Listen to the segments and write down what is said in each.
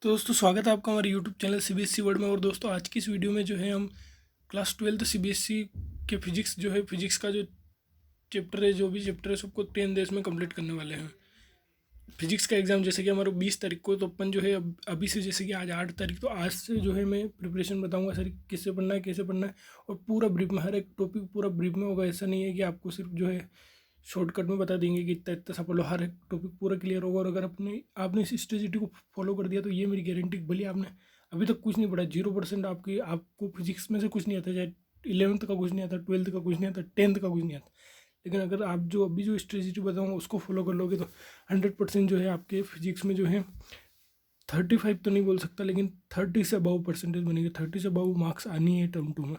तो दोस्तों स्वागत है आपका हमारे यूट्यूब चैनल सीबीएसई वर्ल्ड में। और दोस्तों आज की इस वीडियो में जो है हम क्लास 12 सीबीएसई के फिजिक्स जो है फिजिक्स का जो चैप्टर है, जो भी चैप्टर है, सबको 10 डेज में कंप्लीट करने वाले हैं। फिजिक्स का एग्ज़ाम जैसे कि हमारा 20 तारीख को, तो अपन जो है अभी से, जैसे कि आज 8 तारीख, तो आज से जो है मैं प्रिपरेशन बताऊंगा सर किससे पढ़ना है, कैसे पढ़ना है, और पूरा ब्रीफ में, हर एक टॉपिक पूरा ब्रीफ में होगा। ऐसा नहीं है कि आपको सिर्फ जो है शॉर्टकट में बता देंगे कि इतना इतना सा पढ़ लो, हर एक टॉपिक पूरा क्लियर होगा। और अगर आपने इस स्ट्रेटेजी को फॉलो कर दिया तो ये मेरी गारंटी, भले आपने अभी तक कुछ नहीं पढ़ा, 0% आपको फिजिक्स में से कुछ नहीं आता, चाहे 11th का कुछ नहीं आता, 12th का कुछ नहीं आता, 10th का कुछ नहीं आता, लेकिन अगर आप जो अभी जो स्ट्रेटेजी बताऊँगा उसको फॉलो कर लोगे तो 100% जो है आपके फिजिक्स में जो है 35 तो नहीं बोल सकता, लेकिन 30 से अबव परसेंटेज बनेगी, 30 से अबव मार्क्स आनी है टर्म 2 में।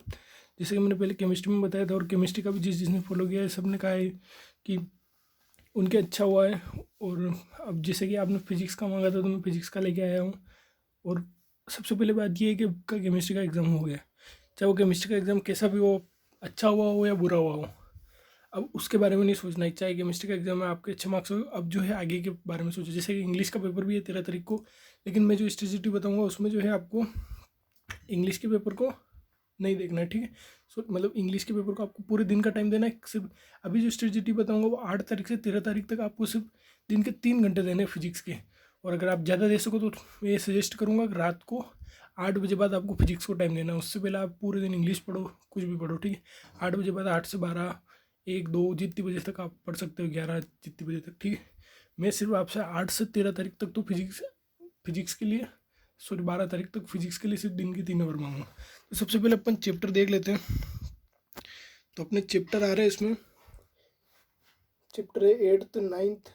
जैसे कि मैंने पहले केमिस्ट्री में बताया था, और केमिस्ट्री का भी जिसने फॉलो किया है सब ने कहा है कि उनके अच्छा हुआ है। और अब जैसे कि आपने फिजिक्स का मांगा था तो मैं फिजिक्स का लेके आया हूँ। और सबसे पहले बात ये है कि आपका केमिस्ट्री का एग्ज़ाम हो गया, चाहे वो केमिस्ट्री का एग्ज़ाम कैसा भी हो, अच्छा हुआ हो या बुरा हुआ हो, अब उसके बारे में नहीं सोचना है। चाहे केमिस्ट्री का एग्जाम में आपके अच्छे मार्क्स हो, अब जो है आगे के बारे में सोचो। जैसे कि इंग्लिश का पेपर भी है 13 तारीख को, लेकिन मैं जो स्ट्रेटेजी बताऊंगा उसमें जो है आपको इंग्लिश के पेपर को नहीं देखना है, ठीक है। मतलब इंग्लिश के पेपर को आपको पूरे दिन का टाइम देना है। सिर्फ अभी जो स्ट्रेटेजी बताऊंगा वो 8 तारीख से 13 तारीख तक आपको सिर्फ दिन के 3 घंटे देने हैं फिजिक्स के। और अगर आप ज़्यादा दे सको तो मैं ये सजेस्ट करूँगा कि रात को 8 बजे बाद आपको फिजिक्स को टाइम देना है। उससे पहले आप पूरे दिन इंग्लिश पढ़ो, कुछ भी पढ़ो, ठीक है। 8 बजे बाद 8 से 12, 1, 2 जितनी बजे तक आप पढ़ सकते हो, 11 जितनी बजे तक, ठीक है। मैं सिर्फ आपसे 8 से 13 तारीख तक तो फिजिक्स के लिए, सॉरी 12 तारीख तक फिजिक्स के लिए सिर्फ दिन की 3 आवर मांगूंगा। तो सबसे पहले अपन चैप्टर देख लेते हैं। तो अपने चैप्टर आ रहे हैं इसमें, चैप्टर है 8th 9th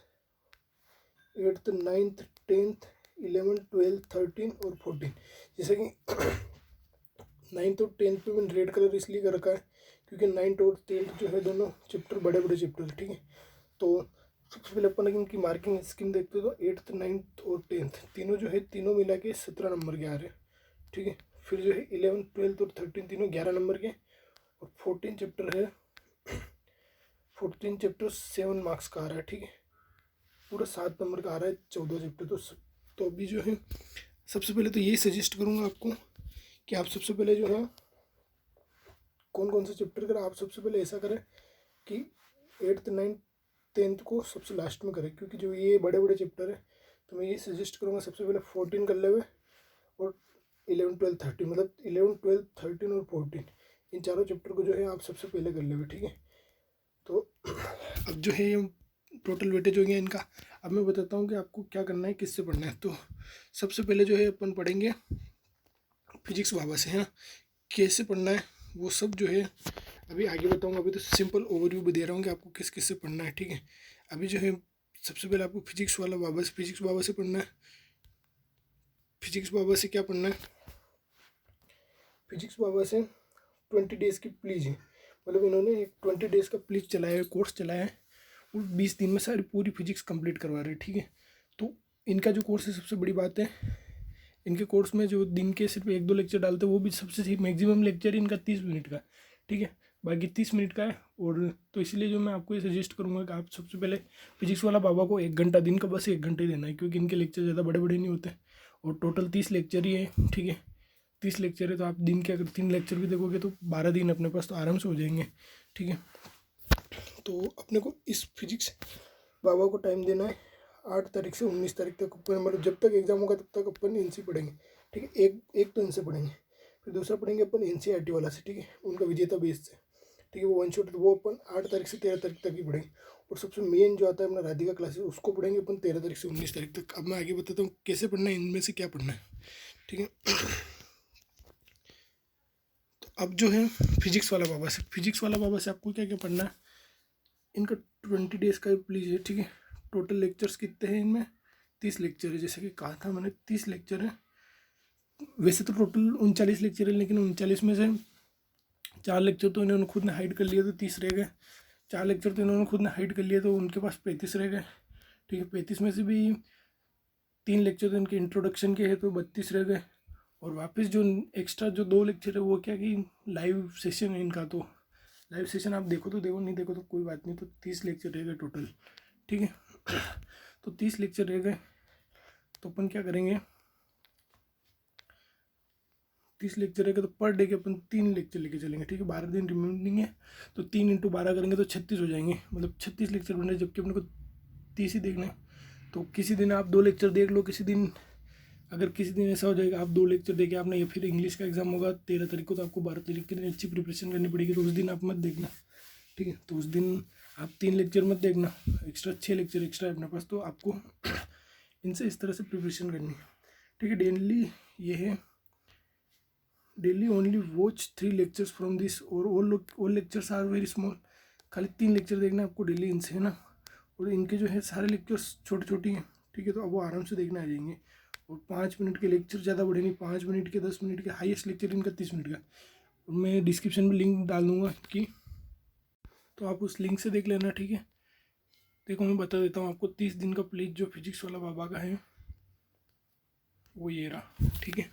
10th 11th 12th 13 और 14। जैसे कि 9th और 10th पे मैंने रेड कलर इसलिए कर रखा है क्योंकि 9th और 10th जो है दोनों चैप्टर बड़े बड़े चैप्टर है, ठीक है। तो सबसे पहले अपन इनकी मार्किंग स्कीम देखते हो, तो 8th 9th और 10th तीनों जो है, तीनों मिला के 17 नंबर के आ रहे हैं, ठीक है। फिर जो है 11th 12th और 13 तीनों 11 नंबर के। और 14 चैप्टर है, 14 चैप्टर 7 मार्क्स का आ रहा है, ठीक है। पूरा 7 नंबर का आ रहा है 14 चैप्टर। तो अभी जो है सबसे पहले तो यही सजेस्ट करूँगा आपको कि आप सबसे पहले जो है कौन कौन से चैप्टर करें। आप सबसे पहले ऐसा करें कि 8th 9th 10th को सबसे लास्ट में करें, क्योंकि जो ये बड़े बड़े चैप्टर है तो मैं ये सजेस्ट करूँगा सबसे पहले 14 कर ले हुए, और 11 12 13, मतलब 11 12 13 और 14, इन चारों चैप्टर को जो है आप सबसे पहले कर ले हुए, ठीक है। तो अब जो है ये टोटल वेटेज हो गया इनका। अब मैं बताता हूँ कि आपको क्या करना है, किससे पढ़ना है। तो सबसे पहले जो है अपन पढ़ेंगे फिजिक्स बाबा से, है ना। कैसे पढ़ना है वो सब जो है अभी आगे बताऊँगा। अभी तो सिंपल ओवरव्यू भी दे रहा हूँ कि आपको किस किस से पढ़ना है, ठीक है। अभी जो है सबसे पहले आपको फिजिक्स बाबा से पढ़ना है। फिजिक्स बाबा से क्या पढ़ना है, फिजिक्स बाबा से 20 डेज़ की प्लीज है, मतलब इन्होंने एक 20 डेज़ का प्लीज चलाया है, कोर्स चलाया है। वो 20 दिन में सारी पूरी फिजिक्स कंप्लीट करवा रहे हैं, ठीक है। तो इनका जो कोर्स है, सबसे बड़ी बात है इनके कोर्स में जो दिन के सिर्फ 1-2 लेक्चर डालते हैं, वो भी सबसे मैक्सिमम लेक्चर इनका 30 मिनट का, ठीक है। बाकी 30 मिनट का है। और तो इसलिए जो मैं आपको ये सजेस्ट करूँगा कि आप सबसे पहले फिजिक्स वाला बाबा को 1 घंटा, दिन का बस 1 घंटे देना है, क्योंकि इनके लेक्चर ज़्यादा बड़े बड़े नहीं होते। और टोटल 30 लेक्चर ही है, ठीक है। 30 लेक्चर है तो आप दिन के अगर 3 लेक्चर भी देखोगे तो 12 दिन अपने पास तो आराम से हो जाएंगे, ठीक है। तो अपने को इस फिजिक्स बाबा को टाइम देना है 8 तारीख से 19 तारीख तक। अपन मतलब जब तक एग्जाम होगा तब तक अपन इनसे पढ़ेंगे, ठीक है। एक एक तो इनसे पढ़ेंगे, फिर दूसरा पढ़ेंगे अपन NCERT वाला से, ठीक है, उनका विजेता बेस से, ठीक है। वो 1 शॉट, तो वो अपन 8 तारीख से 13 तारीख तक ही पढ़ेंगे। और सबसे मेन जो आता है अपना राधिका क्लासेस, उसको पढ़ेंगे अपन 13 तारीख से 19 तारीख तक। अब मैं आगे बताता हूँ कैसे पढ़ना है, इनमें से क्या पढ़ना है, ठीक है। तो अब जो है फिजिक्स वाला बाबा से आपको क्या क्या पढ़ना है। इनका 20 डेज़ का प्लीज है, ठीक है। टोटल लेक्चर्स कितने हैं इनमें, 30 लेक्चर है, जैसे कि कहा था मैंने 30 लेक्चर है। वैसे तो टोटल 39 लेक्चर है, लेकिन 39 में से 4 लेक्चर तो इन्होंने खुद ने हाइड कर लिए, तो 30 रह गए। 4 लेक्चर तो इन्होंने खुद ने हाइड कर लिए, तो उनके पास 35 रह गए, ठीक है। 35 में से भी 3 लेक्चर तो इनके इंट्रोडक्शन के हैं, तो 32 रह गए। और वापस जो एक्स्ट्रा जो 2 लेक्चर है वो क्या कि लाइव सेशन है इनका। तो लाइव सेशन आप देखो तो देखो, नहीं देखो तो कोई बात नहीं। तो 30 लेक्चर रह गए टोटल, ठीक है। तो 30 लेक्चर रह गए, तो अपन क्या करेंगे, 30 लेक्चर है तो पर डे के अपन 3 लेक्चर लेके चलेंगे, ठीक है। 12 दिन रिमेनिंग है तो 3 × 12 करेंगे तो 36 हो जाएंगे, मतलब 36 लेक्चर बन रहे, जबकि अपने को 30 ही देखना है। तो किसी दिन आप 2 लेक्चर देख लो, किसी दिन अगर किसी दिन ऐसा हो जाएगा आप 2 लेक्चर देके आपने, या फिर इंग्लिश का एग्जाम होगा 13 तारीख को, तो आपको 12 तारीख के दिन अच्छी प्रिपरेशन करनी पड़ेगी, तो उस दिन आप मत देखना, ठीक है। तो उस दिन आप 3 लेक्चर मत देखना, एक्स्ट्रा 6 लेक्चर एक्स्ट्रा है अपने पास, तो आपको इनसे इस तरह से प्रिपरेशन करनी है, ठीक है। डेली ये है, daily only watch 3 lectures from this और all lectures are very small. खाली 3 लेक्चर देखना है आपको डेली इनसे, है ना। और इनके जो है सारे लेक्चर्स छोटी छोटी हैं, ठीक है, तो अब वो आराम से देखने आ जाएंगे। और 5 मिनट के लेक्चर, ज़्यादा बड़े नहीं, 5 मिनट के, 10 मिनट के, हाईएस्ट लेक्चर इनका 30 मिनट का। और मैं डिस्क्रिप्शन में लिंक डाल दूँगा कि, तो आप उस लिंक से देख लेना, ठीक है। देखो मैं बता देता हूँ आपको, 30 दिन का प्लीज जो फिजिक्स वाला बाबा का है वो ये रहा, ठीक है।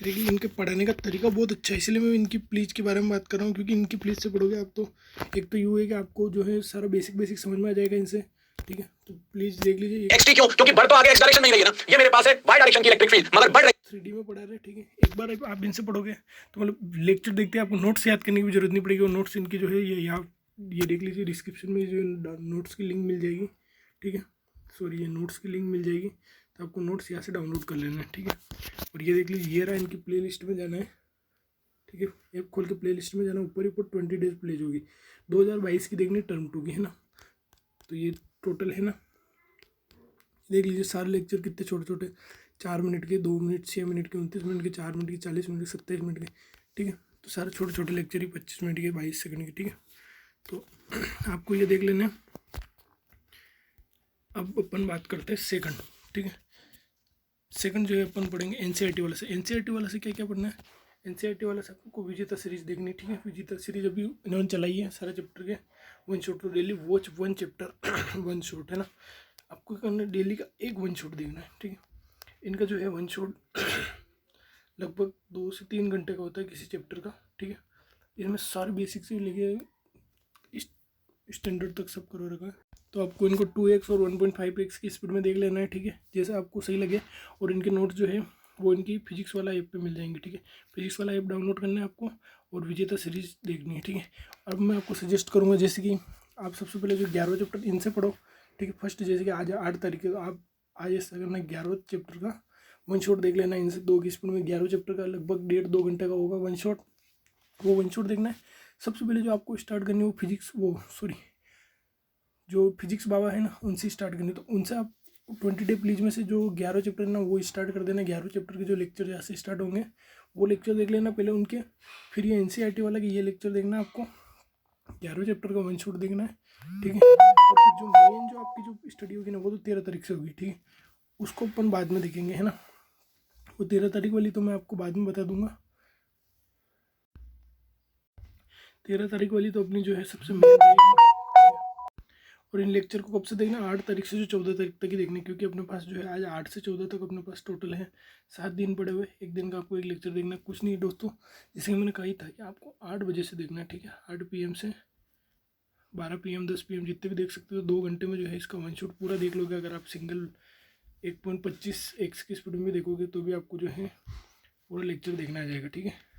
देखिए इनके पढ़ाने का तरीका बहुत अच्छा है, इसलिए मैं इनकी प्लीज के बारे में बात कर रहा हूँ, क्योंकि इनकी प्लीज से पढ़ोगे आप तो एक तो यूँ है कि आपको जो है सारा बेसिक समझ में आ जाएगा इनसे, ठीक है। तो प्लीज देख लीजिए। एक्स टी क्योंकि बढ़ तो आगे एक्स डायरेक्शन में ही रही है ना, ये मेरे पास है वाई डायरेक्शन की इलेक्ट्रिक फील्ड, मगर बढ़ रही 3D में पढ़ा रहे, ठीक है। एक बार आप इनसे पढ़ोगे तो मतलब लेक्चर देखते हैं आपको नोट्स याद करने की भी जरूरत नहीं पड़ेगी। और नोट्स इनकी जो है ये यहाँ ये देख लीजिए, डिस्क्रिप्शन में जो नोट्स की लिंक मिल जाएगी, ठीक है। सॉरी, ये नोट्स की लिंक मिल जाएगी, तो आपको नोट्स यहाँ से डाउनलोड कर लेना है, ठीक है। और ये देख लीजिए, ये रहा इनकी प्ले लिस्ट में जाना है, ठीक है। ऐप खोल के प्ले लिस्ट में जाना, ऊपर ही ऊपर 20 डेज प्लेज होगी, 2022 की देखनी, टर्म 2 की, है ना। तो ये टोटल है ना, देख लीजिए सारे लेक्चर कितने छोटे छोटे, 4 मिनट के, 2 मिनट, 6 मिनट के, 29 मिनट के, 4 मिनट के, 40 मिनट के, 27 मिनट के, ठीक है। तो सारे छोटे छोटे लेक्चर ही 25 मिनट के, 22 सेकंड के, ठीक है। तो आपको ये देख लेना है। अब अपन बात करते हैं सेकंड, ठीक है। सेकंड जो है अपन पढ़ेंगे एनसीईआरटी वाले से। एनसीईआरटी वाले से क्या क्या पढ़ना है? एनसीईआरटी वाला से आपको विजेता सीरीज देखनी है, ठीक है। विजेता सीरीज अभी इन्होंने चलाई है सारे चैप्टर के, 1 shot to daily watch 1 chapter 1 shot, है ना। आपको करना है डेली का 1 1 शॉट देखना है, ठीक है। इनका जो है 1 शॉट लगभग 2 से 3 घंटे का होता है किसी चैप्टर का, ठीक है। इसमें सारे बेसिक से लेके स्टैंडर्ड तक सब करो रखा है। तो आपको इनको 2x और 1.5x की स्पीड में देख लेना है, ठीक है, जैसे आपको सही लगे। और इनके नोट्स जो है वो इनकी फिजिक्स वाला ऐप पे मिल जाएंगे, ठीक है। फिजिक्स वाला ऐप डाउनलोड करना है आपको और विजेता सीरीज देखनी है, ठीक है। अब मैं आपको सजेस्ट करूँगा, जैसे कि आप सबसे पहले जो 11वां चैप्टर इनसे पढ़ो, ठीक है। फर्स्ट जैसे कि आज 8 तारीख है, तो आप आज ऐसा करना 11वां चैप्टर का 1 शॉट देख लेना इनसे 2 की स्पीड में। 11वें चैप्टर का लगभग 1.5-2 घंटे का होगा 1 शॉट, वो 1 शॉट देखना है। सबसे पहले जो आपको स्टार्ट करनी है वो फिजिक्स, वो सॉरी जो फिजिक्स बाबा है ना, उनसे स्टार्ट करनी। तो उनसे आप 20 डे प्लीज में से जो 11 चैप्टर है ना वो स्टार्ट कर देना। 11 चैप्टर के जो लेक्चर जहाँ से स्टार्ट होंगे वो लेक्चर देख लेना पहले उनके। फिर ये एनसीईआरटी वाला कि ये लेक्चर देखना है आपको, 11 चैप्टर का 1 शॉट देखना है, ठीक है। और फिर जो मेन जो आपकी जो स्टडी होगी ना वो तो 13 तारीख से होगी, ठीक है। उसको अपन बाद में देखेंगे, है ना। वो 13 तारीख वाली तो मैं आपको बाद में बता दूंगा। 13 तारीख वाली तो अपनी जो है सबसे मेन रहेगी। और इन लेक्चर को कब से देखना, 8 तारीख से जो 14 तारीख तक ही देखना, क्योंकि अपने पास जो है आज 8 से 14 तक अपने पास टोटल है 7 दिन पड़े हुए। एक दिन का आपको एक लेक्चर देखना, कुछ नहीं दोस्तों, जैसे कि मैंने कहा था कि आपको 8 बजे से देखना है, ठीक है। 8 PM से 12 PM 10 PM जितने भी देख सकते हो, 2 घंटे में जो है इसका 1 शॉट पूरा देख लोगे। अगर आप सिंगल 1.25x की स्पीड में देखोगे तो भी आपको जो है पूरा लेक्चर देखना आ जाएगा, ठीक है।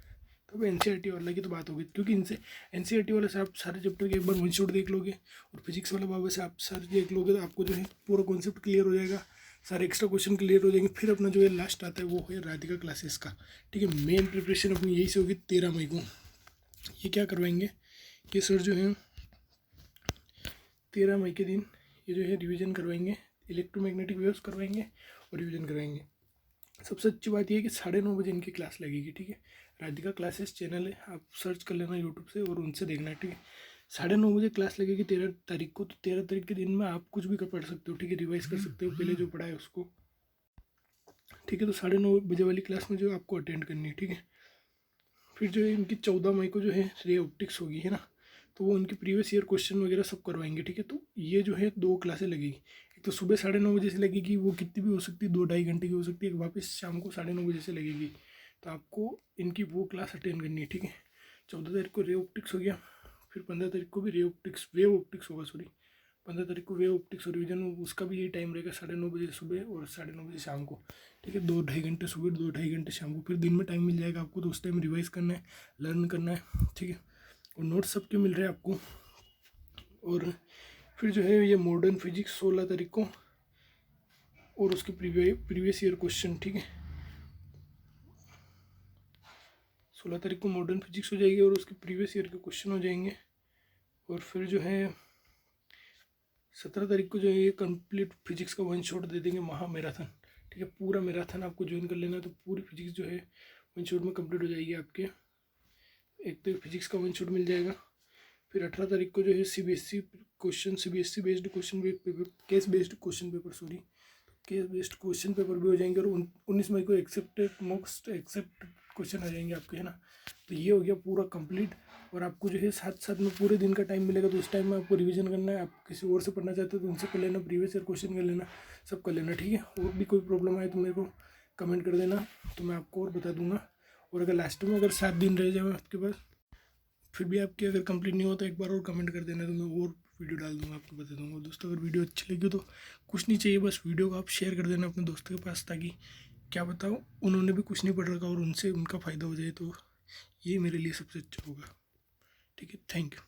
तो एनसीईआरटी वाला की तो बात होगी, क्योंकि इनसे एनसीईआरटी वाले से आप सारे चैप्टर के एक बार 1 शॉट देख लोगे, और फिजिक्स वाला बाबा से आप सारे देख लोगे तो आपको जो है पूरा कॉन्सेप्ट क्लियर हो जाएगा, सारे एक्स्ट्रा क्वेश्चन क्लियर हो जाएंगे। फिर अपना जो है लास्ट आता है वो है राधिका क्लासेस का, ठीक है। मेन प्रिपरेशन अपनी यही से होगी 13 मई को। ये क्या करवाएंगे कि सर जो है 13 मई के दिन ये जो है रिविज़न करवाएंगे, इलेक्ट्रोमैग्नेटिक वेव्स करवाएंगे और रिविज़न करवाएंगे। सबसे अच्छी बात यह है कि 9:30 बजे इनकी क्लास लगेगी, ठीक है। राधिका क्लासेस चैनल है, आप सर्च कर लेना यूट्यूब से और उनसे देखना है, ठीक है। 9:30 बजे क्लास लगेगी 13 तारीख को। तो 13 तारीख के दिन में आप कुछ भी कर पढ़ सकते हो, ठीक है। रिवाइज कर सकते हो पहले जो पढ़ा है उसको, ठीक है। तो 9:30 बजे वाली क्लास में जो आपको अटेंड करनी है, ठीक है। फिर जो है इनकी 14 मई को जो है रे ऑप्टिक्स होगी, है ना। तो वो उनके प्रीवियस ईयर क्वेश्चन वगैरह सब करवाएंगे, ठीक है। तो ये जो है 2 क्लासें लगेगी। एक तो सुबह 9:30 बजे से लगेगी, वो कितनी भी हो सकती है, 2-2.5 घंटे की हो सकती है। एक वापस शाम को 9:30 बजे से लगेगी। तो आपको इनकी वो क्लास अटेंड करनी है, ठीक है। 14 तारीख को रे ऑप्टिक्स हो गया, फिर 15 तारीख को भी रे ऑप्टिक्स वेव ऑप्टिक्स होगा, सॉरी 15 तारीख को वे ऑप्टिक्स रिवीजन, उसका भी यही टाइम रहेगा 9:30 बजे सुबह और 9:30 बजे शाम को। ठीक है, 2-2.5 घंटे सुबह, 2-2.5 घंटे शाम को। फिर दिन में टाइम मिल जाएगा आपको, तो उस टाइम रिवाइज करना है, लर्न करना है। ठीक है, और नोट्स सबके मिल रहे हैं आपको। और फिर जो है ये मॉडर्न फिजिक्स 16 तारीख को, और उसके प्रीवियस ईयर क्वेश्चन। ठीक है, 16 तारीख को मॉडर्न फिजिक्स हो जाएगी और उसके प्रीवियस ईयर के क्वेश्चन हो जाएंगे। और फिर जो है 17 तारीख को जो है ये कंप्लीट फिजिक्स का 1 शॉट दे देंगे, महा मैराथन। ठीक है, पूरा मैराथन आपको ज्वाइन कर लेना है, तो पूरी फिजिक्स जो है 1 शॉट में कंप्लीट हो जाएगी आपके। एक तो फिजिक्स का 1 शॉट मिल जाएगा। फिर 18 तारीख को जो है CBSE question, CBSE based question paper, case based question paper, sorry, case based question paper भी हो जाएंगे। और 19 मई को एक्सेप्टेड मोस्ट एक्सेप्टेड क्वेश्चन आ जाएंगे आपके, है ना। तो ये हो गया पूरा कंप्लीट। और आपको जो है साथ साथ में पूरे दिन का टाइम मिलेगा, तो उस टाइम में आपको रिवीजन करना है। आप किसी और से पढ़ना चाहते हो तो उनसे कर लेना, प्रीवियस ईयर क्वेश्चन कर लेना, सब कर लेना। ठीक है, और भी कोई प्रॉब्लम आए तो मेरे को कमेंट कर देना, तो मैं आपको और बता दूंगा। और अगर लास्ट में अगर 7 दिन रह जाए आपके पास, फिर भी आपकी अगर कंप्लीट नहीं होता, एक बार और कमेंट कर देना, तो मैं और वीडियो डाल दूंगा, आपको बता दूंगा। दोस्तों अगर वीडियो अच्छी लगी तो कुछ नहीं चाहिए, बस वीडियो को आप शेयर कर देना अपने दोस्तों के पास, ताकि क्या बताओ उन्होंने भी कुछ नहीं पढ़ रखा और उनसे उनका फ़ायदा हो जाए, तो ये मेरे लिए सबसे अच्छा होगा। ठीक है, थैंक यू।